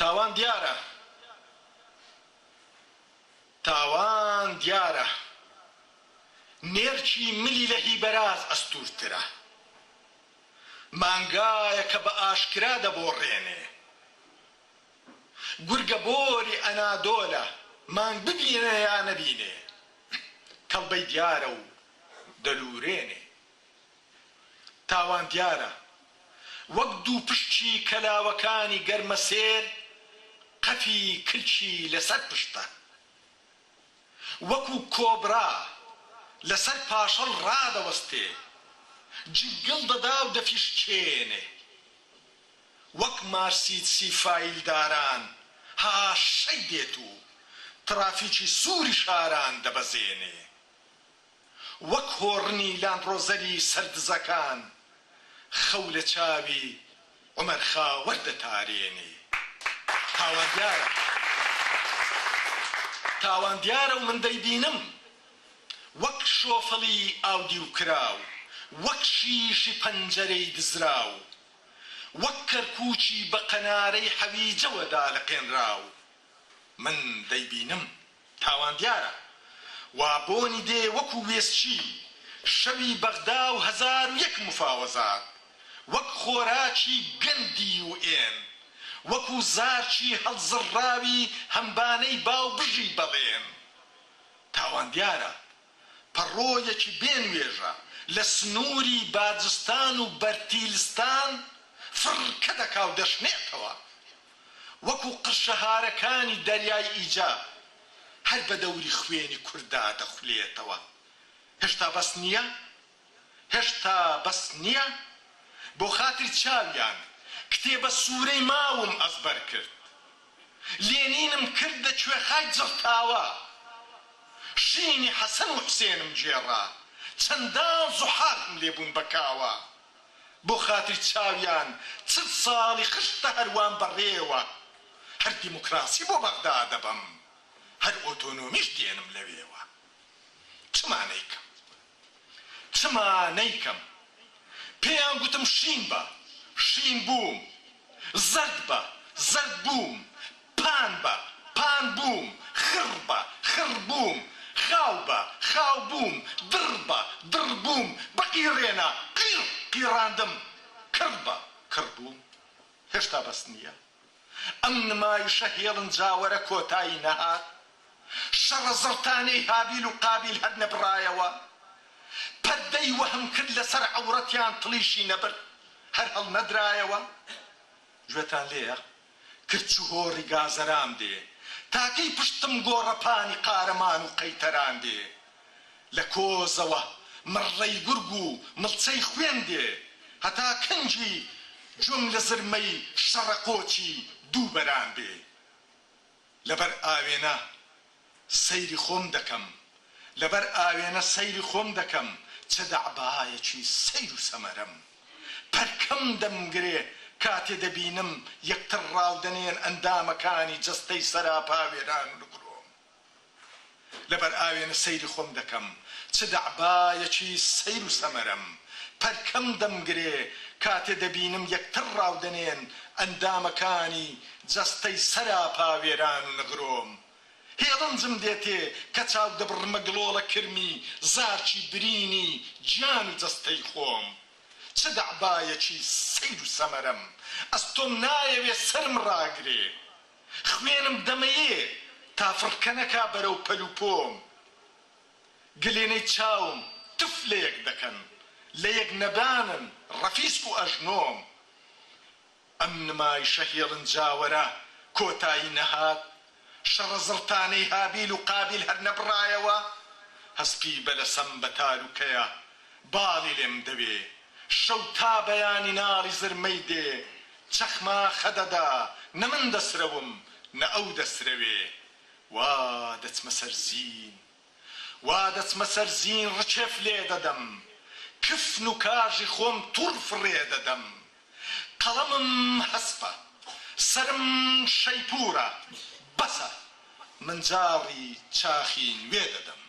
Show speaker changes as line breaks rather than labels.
تاوان دیارە تاوان دیارە نێرکی ملی لە هی بەراز ئەستوورترە مانگایە کە بە ئاشکرا دەبۆڕێنێ گورگە بۆری ئەنادۆلە مانگ ببینە یا نەبینێ کەڵبەی دیارە و دەلوورێنێ تاوان دیارە وەک دوو پشتی کەلاوەکانی گەرمە سێر قەفی کلچی لەسەر پشتە وەکو کۆبرا لەسەر پاشەڵ ڕادەوەستێ جگڵ دەدا و دەفیشکێنێ وەک مارسیچی فایلداران هاشەی دێت و ترافیکی سووری شاران دەبەزێنێ وەک هۆڕنی لاندڕۆزەری سەردزەکان خەو لە چاوی عومەر خاوەر دەتارێنێ تاوان دیارە و من دەیبینم وەک شۆفڵی ئاودی و کراو وەک شیشی پەنجەرەی دزراو وەک کەرکووکی بە قەنارەی حەویجەوەدا لەقێنراو من دەیبینم تاوان دیارە وا بۆنی دێ وەکو وێستچی شەوی بەغدا و 1001 مفاوەزات وەک خۆراکی گەندی و ئێن وەکو زارچی هەڵزڕاوی هەمبانەی باو بژی بەڵێن تاوان دیارە پەڕۆیەکی بێنوێژە لە سنووری باجستان و بەرتیلستان فڕکە دەکا و دەشنێتەوە وەکو قرشەهارەکانی دەریای ئیجا هەر بە دەوری خوێنی کووردا دەخولێتەوە هێشتا بەس نییە بۆ خاتر چاویان کتێبە سوورەی ماوم ئەزبەر کرد لێنینم کردە کوێخای جڕتاوە شینی حەسەن و حوسێنم جێڕا چەندان زوحاتم لێبوون بەکاوە بۆ خاتر چاویان 40 ساڵی خشتە هەروان بەڕێوە هەر دیموکراسی بۆ بەغدا دەبەم هەر ئۆتۆنۆمیش دێنم لەوێوە چمانەیکەم پێیان گوتم شین بە شین بووم زەرد بووم پان بووم خڕ بووم خاو بووم دڕ بووم بەقیڕێنە قیڕاندم کڕ بووم هێشتا بەس نییە ئەم نمایشە هێڵنجاوەرە کۆتایی نەهات شەڕە زەڵتانەی هابیل و قابیل هەر نەبڕایەوە پەردەی وەهم کرد لەسەر عەورەتیان تڵیشی نەبرد هەر هەڵ نەدرایەوە گوێتان لێیە کرچ و هۆڕی گازەرام دێ تاکەی پشتم گۆڕەپانی قارەمان و قەیتەران دێ لە کۆزەوە مڕەی گورگ و مڵچەی خوێن دێ هەتا کەنجی جوم لە زرمەی شەڕەقۆچی دوو بەران بێ لەبەر ئاوێنە سەیری خۆم دەکەم چە دەعبایەکی سەیر و سەمەرەم پەرکەم دەمگرێ کاتێ دەبینم یەکتر ڕاودەنێن ئەندامەکانی جەستەی سەراپا وێران و لەگرۆم لەبەر ئاوێنە سەیری خۆم دەکەم چ دەعبایەکی سەیر و سەمەرەم پەرکەم دەمگرێ کاتێ دەبینم یەکتر ڕاودەنێن ئەندامەکانی جەستەی سەراپا وێران و نەگرۆم هێڵنجم دێتێ کە چاو دەبڕمە گڵۆڵە کرمی زارچی برینی گیان و جەستەی خۆم چه دەعبایەکی سەیر و سەمەرەم ئەستۆم نایەوێ سەرم ڕاگرێ خوێنم دەمەیێ تا فڕکە نەکا بەرەو پەلوپۆم گلێنەی چاوم تف لە یەک دەکەن لە یەک نەبانن ڕەفیسک و ئەژنۆم ئەم نمایشە هێڵنجاوەرە کۆتایی نەهات شەڕە زڵتانەی هابیل و قابیل هەر نەبڕایەوە هەسپی بەلەسەم بە تاروکەیە باڵی لێم دەوێ شەو تا بەیانی ناڵی زرمەی دێ چەخما خەدەدا نە من دەسرەوم نە ئەو دەسرەوێ وا دەچمە سەر زین ڕچێف لێ دەدەم کفن و کاژی خۆم توڕ فڕێ دەدەم قەڵەمم هەسپە سەرم شەیپورە بەسە من جاڕی چاخی نوێ دەدەم